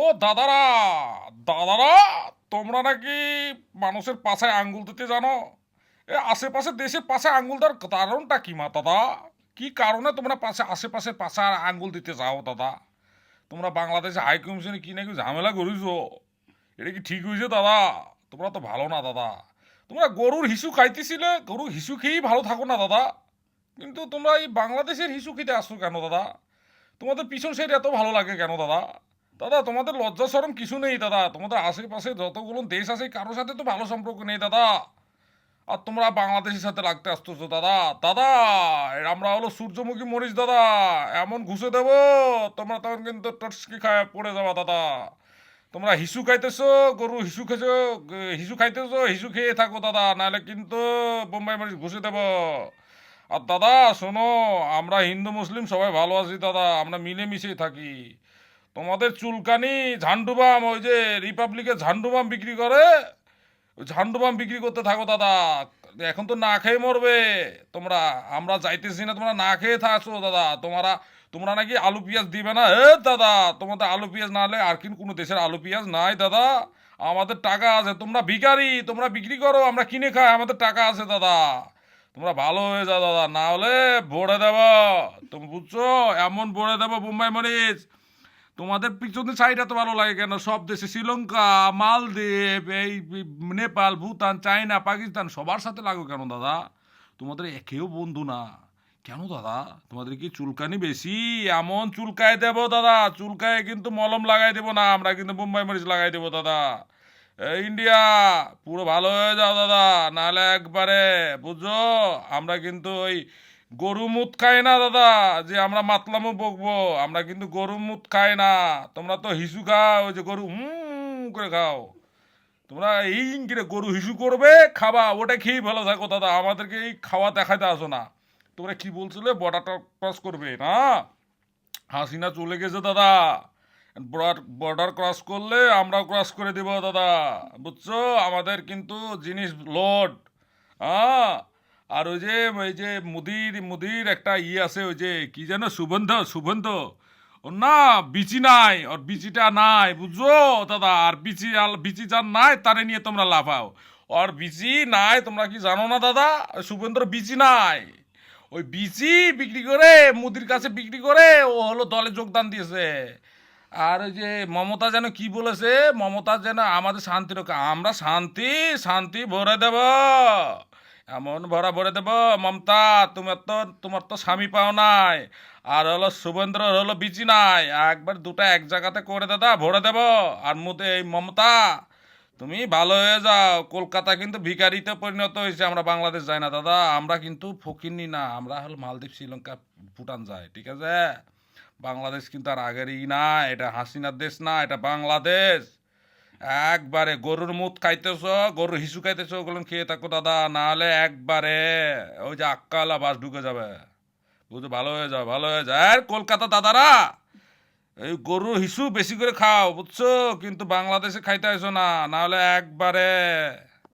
ও দাদারা, দাদারা, তোমরা নাকি মানুষের পাছায় আঙ্গুল দিতে জানো? এ আশেপাশে দেশের পাশে আঙ্গুল দেওয়ার কারণটা কি মা দাদা? কি কারণে তোমরা আশেপাশে পাশে আঙ্গুল দিতে যাও দাদা? তোমরা বাংলাদেশে হাই কমিশনে কি নাকি ঝামেলা করিছো? এটা কি ঠিক হয়েছে দাদা? তোমরা তো ভালো না দাদা। তোমরা গরুর হিসু খাইতেছিলে, গরুর হিসু খেয়েই ভালো থাকো না দাদা। কিন্তু তোমরা এই বাংলাদেশের হিসু খেতে আসছো কেন দাদা? তোমাদের পিছন সাইড এত ভালো লাগে কেন দাদা? দাদা তোমাদের লজ্জা শরম কিছু নেই দাদা। তোমাদের আশেপাশে যতগুলো দেশ আছে কারোর সাথে তো ভালো সম্পর্ক নেই দাদা। আর তোমরা বাংলাদেশের সাথে লাগতে আসতেছো দাদা। দাদা, আমরা হলো সূর্যমুখী মরিচ দাদা। এমন ঘুষে দেব তোমরা তখন কিন্তু টটসকি খায় পড়ে যাবা দাদা। তোমরা হিসু খাইতেছো, গরু হিসু খেয়েছো, হিসু খাইতেছো, হিসু খেয়ে থাকো দাদা, নাহলে কিন্তু বোম্বাই মরিচ ঘুষে দেব। আর দাদা শোনো, আমরা হিন্দু মুসলিম সবাই ভালো আছি দাদা, আমরা মিলেমিশেই থাকি। তোমাদের চুলকানি ঝান্ডুবাম, ওই যে রিপাবলিকের ঝান্ডুবাম বিক্রি করে, ওই ঝান্ডুবাম বিক্রি করতে থাকো দাদা। এখন তো না খেয়ে মরবে তোমরা। আমরা যাইতেছি না, তোমরা না খেয়ে থাকছো দাদা। তোমরা নাকি আলু পেঁয়াজ দিবে না। দাদা, তোমাদের আলু পেঁয়াজ না হলে আর কিন্তু কোনো দেশের আলু পেঁয়াজ নাই দাদা। আমাদের টাকা আছে, তোমরা ভিখারি, তোমরা বিক্রি করো, আমরা কিনে খাই, আমাদের টাকা আছে দাদা। তোমরা ভালো হয়ে যাও দাদা, না হলে ভরে দেব। তুমি বুঝছো? এমন ভরে দেবো বোম্বাই মরিচ। তোমাদের পিছনে সাইড এত ভালো লাগে কেন? সব দেশে, শ্রীলঙ্কা, মালদ্বীপ, এই নেপাল, ভুটান, চায়না, পাকিস্তান, সবার সাথে লাগো কেন দাদা? তোমাদের একেও বন্ধু না কেন দাদা? তোমাদের কি চুলকানি বেশি? এমন চুলকায় দেব দাদা, চুলকায় কিন্তু মলম লাগাই দেবো না, আমরা কিন্তু বোম্বাই মরিচ লাগাই দেবো দাদা। এই ইন্ডিয়া, পুরো ভালো হয়ে যাও দাদা, নাহলে একবারে বুঝছো। আমরা কিন্তু ওই গরু মুত খাই না দাদা, যে আমরা মাতলামও বকবো। আমরা কিন্তু গরু মুত খাই না। তোমরা তো হিসু খাও, ওই যে গরু করে খাও। তোমরা এই ইঙ্গিরে গরু হিসু করবে, খাবা, ওটা খেয়েই ভালো থাকো দাদা। আমাদেরকে এই খাওয়া দেখাইতে আসো না। তোমরা কি বলছিলে? বর্ডারটা ক্রস করবে না? হাসিনা চলে গেছে দাদা। বর্ডার ক্রস করলে আমরাও ক্রস করে দিব দাদা, বুঝছো? আমাদের কিন্তু জিনিস লোড। হ্যাঁ। আর ওই যে মুদির একটা আছে, ওই যে কি যেন, সুগন্ধ ওর না বিচি নাই, ওর বিচিটা নাই, বুঝছো দাদা? আর বিচি যার নাই তারে নিয়ে তোমরা লাফাও। ওর বিচি নাই, তোমরা কি জানো না দাদা? শুভেন্দ্র বিচি নাই। ওই বিচি বিক্রি করে, মুদির কাছে বিক্রি করে ও হলো দলে যোগদান দিয়েছে। আর ওই যে মমতা যেন কি বলেছে, মমতা যেন আমাদের শান্তি রক্ষা, আমরা শান্তি শান্তি ভরে দেব। এমন ভরা ভরে দেব মমতা। তোমার তো স্বামী পাও নাই। আর হলো শুভেন্দ্র হলো বিচি নাই, একবার দুটা এক জায়গাতে করে দাদা ভরে দেব। আর এই মমতা, তুমি ভালো হয়ে যাও। কলকাতা কিন্তু ভিখারিতে পরিণত হয়েছে, আমরা বাংলাদেশ যাই না দাদা। আমরা কিন্তু ফকিন্নি না, আমরা হলো মালদ্বীপ, শ্রীলঙ্কা, ভুটান যাই, ঠিক আছে? বাংলাদেশ কিন্তু আর আগেরই না, এটা হাসিনার দেশ না, এটা বাংলাদেশ। একবারে গরুর মুত খাইতেছ, গরুর হিসু খাইতেছ, ওগুলো খেয়ে থাকো দাদা, নাহলে একবারে ওই যে আক্কালা বাস ঢুকে যাবে। বুঝতে? ভালো হয়ে যাও, ভালো হয়ে যায়। আর কলকাতা দাদারা, এই গরুর হিসু বেশি করে খাও, বুঝছো? কিন্তু বাংলাদেশে খাইতে আসো না, নাহলে একবারে